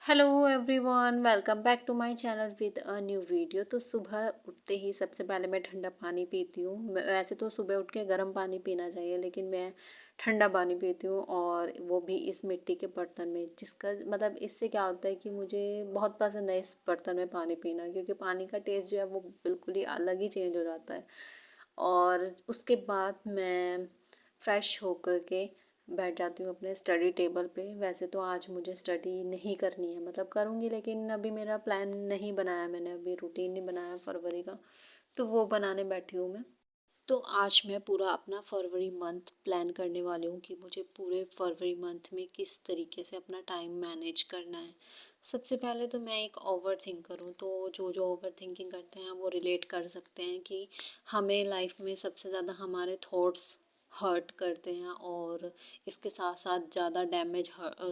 Hello everyone, welcome back to my channel with a new video. तो सुबह उठते ही सबसे पहले मैं ठंडा पानी पीती हूँ। वैसे तो सुबह उठ के गर्म पानी पीना चाहिए, लेकिन मैं ठंडा पानी पीती हूँ, और वो भी इस मिट्टी के बर्तन में। जिसका मतलब इससे क्या होता है कि मुझे बहुत पसंद है इस बर्तन में पानी पीना, क्योंकि पानी का टेस्ट जो है वो बिल्कुल ही अलग ही चेंज हो जाता है। और उसके बाद मैं फ्रेश होकर के बैठ जाती हूँ अपने स्टडी टेबल पे। वैसे तो आज मुझे स्टडी नहीं करनी है, मतलब करूँगी, लेकिन अभी मेरा प्लान नहीं बनाया मैंने, अभी रूटीन नहीं बनाया फरवरी का, तो वो बनाने बैठी हूँ मैं। तो आज मैं पूरा अपना फरवरी मंथ प्लान करने वाली हूँ कि मुझे पूरे फरवरी मंथ में किस तरीके से अपना टाइम मैनेज करना है। सबसे पहले तो मैं एक ओवर थिंकर हूँ, तो जो जो ओवर थिंकिंग करते हैं वो रिलेट कर सकते हैं कि हमें लाइफ में सबसे ज़्यादा हमारे थॉट्स हर्ट करते हैं, और इसके साथ साथ ज़्यादा डैमेज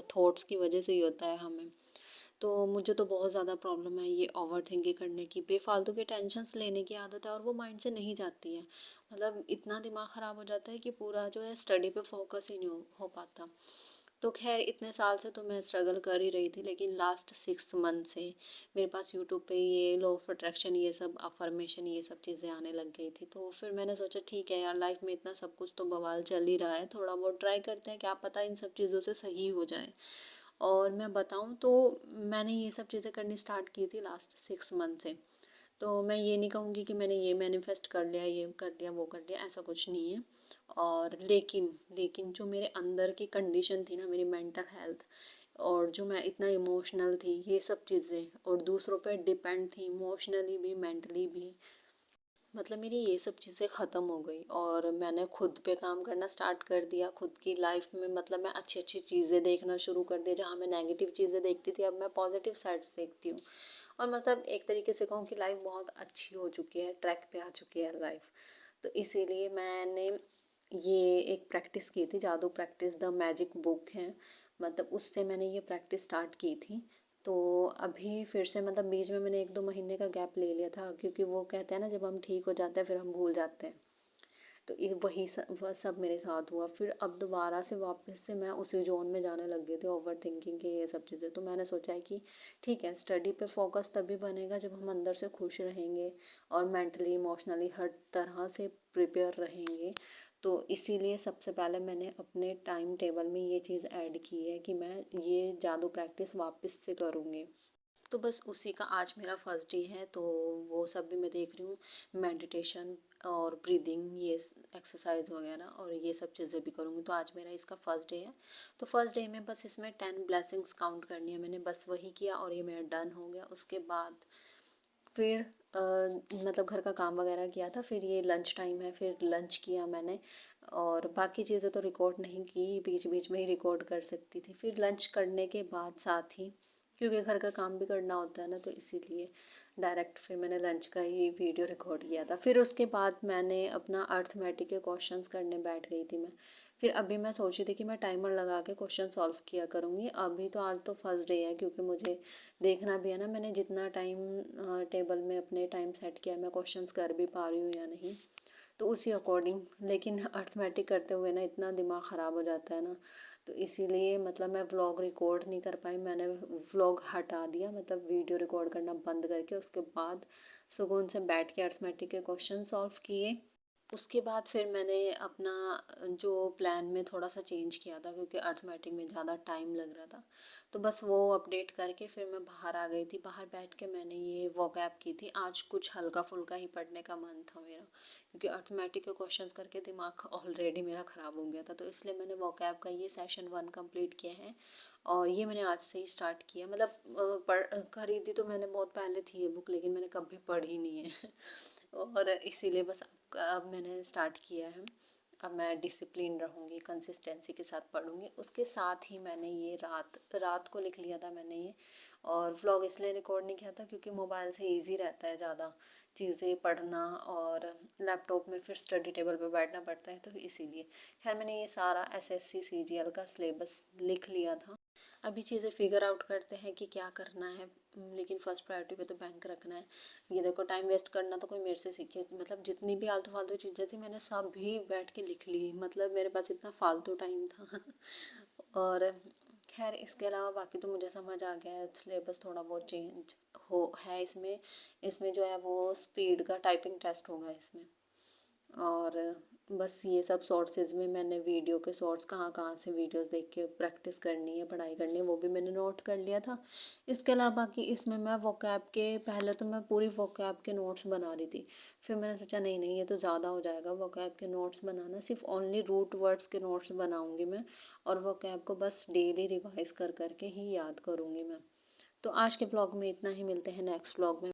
थॉट्स की वजह से ही होता है हमें। तो मुझे तो बहुत ज़्यादा प्रॉब्लम है ये ओवर थिंकिंग करने की, बेफालतू के टेंशन्स लेने की आदत है, और वो माइंड से नहीं जाती है। मतलब इतना दिमाग ख़राब हो जाता है कि पूरा जो है स्टडी पे फोकस ही नहीं हो पाता। तो खैर, इतने साल से तो मैं स्ट्रगल कर ही रही थी, लेकिन लास्ट 6 मंथ से मेरे पास यूट्यूब पे ये लॉ ऑफ अट्रैक्शन, ये सब अफर्मेशन, ये सब चीज़ें आने लग गई थी। तो फिर मैंने सोचा ठीक है यार, लाइफ में इतना सब कुछ तो बवाल चल ही रहा है, थोड़ा बहुत ट्राई करते हैं, क्या पता इन सब चीज़ों से सही हो जाए। और मैं बताऊँ तो मैंने ये सब चीज़ें करनी स्टार्ट की थी लास्ट 6 मंथ से। तो मैं ये नहीं कहूँगी कि मैंने ये मैनिफेस्ट कर लिया, ये कर लिया, वो कर लिया, ऐसा कुछ नहीं है। और लेकिन लेकिन जो मेरे अंदर की कंडीशन थी ना, मेरी मेंटल हेल्थ, और जो मैं इतना इमोशनल थी, ये सब चीज़ें, और दूसरों पे डिपेंड थी इमोशनली भी, मेंटली भी, मतलब मेरी ये सब चीज़ें ख़त्म हो गई, और मैंने खुद पे काम करना स्टार्ट कर दिया खुद की लाइफ में। मतलब मैं अच्छी अच्छी चीज़ें देखना शुरू कर दिया, जहाँ मैं नेगेटिव चीज़ें देखती थी अब मैं पॉजिटिव साइड्स देखती हूँ। और मतलब एक तरीके से कहूँ कि लाइफ बहुत अच्छी हो चुकी है, ट्रैक पे आ चुकी है लाइफ। तो इसीलिए मैंने ये एक प्रैक्टिस की थी, जादू प्रैक्टिस, द मैजिक बुक है, मतलब उससे मैंने ये प्रैक्टिस स्टार्ट की थी। तो अभी फिर से, मतलब बीच में मैंने 1-2 महीने का गैप ले लिया था, क्योंकि वो कहते हैं ना, जब हम ठीक हो जाते हैं फिर हम भूल जाते हैं। तो वह सब मेरे साथ हुआ। फिर अब दोबारा से वापस से मैं उसी जोन में जाने लग गई थी, ओवर थिंकिंग की ये सब चीज़ें। तो मैंने सोचा है कि ठीक है, स्टडी पे फोकस तभी बनेगा जब हम अंदर से खुश रहेंगे, और मेंटली इमोशनली हर तरह से प्रिपेयर रहेंगे। तो इसीलिए सबसे पहले मैंने अपने टाइम टेबल में ये चीज़ ऐड की है कि मैं ये जादू प्रैक्टिस वापस से करूँगी। तो बस उसी का आज मेरा फर्स्ट डे है, तो वो सब भी मैं देख रही हूँ, मेडिटेशन और ब्रीदिंग, ये एक्सरसाइज वगैरह, और ये सब चीज़ें भी करूँगी। तो आज मेरा इसका फर्स्ट डे है। तो फर्स्ट डे में बस इसमें 10 ब्लेसिंग्स काउंट करनी है, मैंने बस वही किया, और ये मेरा डन हो गया। उसके बाद फिर मतलब घर का काम वगैरह किया था, फिर ये लंच टाइम है, फिर लंच किया मैंने। और बाकी चीज़ें तो रिकॉर्ड नहीं की, बीच बीच में ही रिकॉर्ड कर सकती थी। फिर लंच करने के बाद साथ ही, क्योंकि घर का काम भी करना होता है ना, तो इसीलिए डायरेक्ट फिर मैंने लंच का ही वीडियो रिकॉर्ड किया था। फिर उसके बाद मैंने अपना अर्थमेटिक के क्वेश्चंस करने बैठ गई थी मैं। फिर अभी मैं सोच रही थी कि मैं टाइमर लगा के क्वेश्चन सॉल्व किया करूँगी। अभी तो आज तो फर्स्ट डे है, क्योंकि मुझे देखना भी है ना, मैंने जितना टाइम टेबल में अपने टाइम सेट किया, मैं क्वेश्चंस कर भी पा रही हूँ या नहीं, तो उसी अकॉर्डिंग। लेकिन अर्थमेटिक करते हुए ना इतना दिमाग ख़राब हो जाता है ना, तो इसीलिए मतलब मैं व्लॉग रिकॉर्ड नहीं कर पाई, मैंने व्लॉग हटा दिया, मतलब वीडियो रिकॉर्ड करना बंद करके उसके बाद सुकून से बैठ के अर्थमेटिक के क्वेश्चन सॉल्व किए। उसके बाद फिर मैंने अपना जो प्लान में थोड़ा सा चेंज किया था, क्योंकि अर्थमेटिक में ज़्यादा टाइम लग रहा था, तो बस वो अपडेट करके फिर मैं बाहर आ गई थी। बाहर बैठ के मैंने ये वोकैब की थी। आज कुछ हल्का फुल्का ही पढ़ने का मन था मेरा, क्योंकि अर्थमेटिक के क्वेश्चंस करके दिमाग ऑलरेडी मेरा ख़राब हो गया था, तो इसलिए मैंने वोकैब का ये सेशन 1 कंप्लीट किया है। और ये मैंने आज से ही स्टार्ट किया, मतलब पढ़ खरीदी तो मैंने बहुत पहले थी ये बुक, लेकिन मैंने कभी पढ़ी नहीं है। और इसीलिए बस अब मैंने स्टार्ट किया है। अब मैं डिसिप्लिन रहूँगी, कंसिस्टेंसी के साथ पढ़ूँगी। उसके साथ ही मैंने ये रात रात को लिख लिया था मैंने ये। और व्लॉग इसलिए रिकॉर्ड नहीं किया था क्योंकि मोबाइल से इजी रहता है ज़्यादा चीज़ें पढ़ना, और लैपटॉप में फिर स्टडी टेबल पे बैठना पड़ता है, तो इसीलिए। खैर, मैंने ये सारा एसएससी सीजीएल का सिलेबस लिख लिया था। अभी चीज़ें फिगर आउट करते हैं कि क्या करना है, लेकिन फर्स्ट प्रायोरिटी पे तो बैंक रखना है। ये देखो, टाइम वेस्ट करना तो कोई मेरे से सीखे, मतलब जितनी भी आलतू फालतू चीज़ें थी मैंने सब भी बैठ के लिख ली, मतलब मेरे पास इतना फालतू टाइम था। और खैर इसके अलावा बाकी तो मुझे समझ आ गया है, सिलेबस थोड़ा बहुत चेंज हो है इसमें। इसमें जो है वो स्पीड का टाइपिंग टेस्ट होगा इसमें। और बस ये सब सोर्सेज में मैंने वीडियो के सोर्स कहाँ कहाँ से वीडियोस देख के प्रैक्टिस करनी है, पढ़ाई करनी है, वो भी मैंने नोट कर लिया था। इसके अलावा बाकी इसमें मैं वोकैब के पहले तो मैं पूरी वोकैब के नोट्स बना रही थी। फिर मैंने सोचा नहीं नहीं ये तो ज़्यादा हो जाएगा वोकैब के नोट्स बनाना, सिर्फ ओनली रूट वर्ड्स के नोट्स बनाऊँगी मैं। और वोकैब को बस डेली रिवाइज कर कर के ही याद करूँगी मैं। तो आज के ब्लॉग में इतना ही, मिलते हैं नेक्स्ट ब्लॉग में।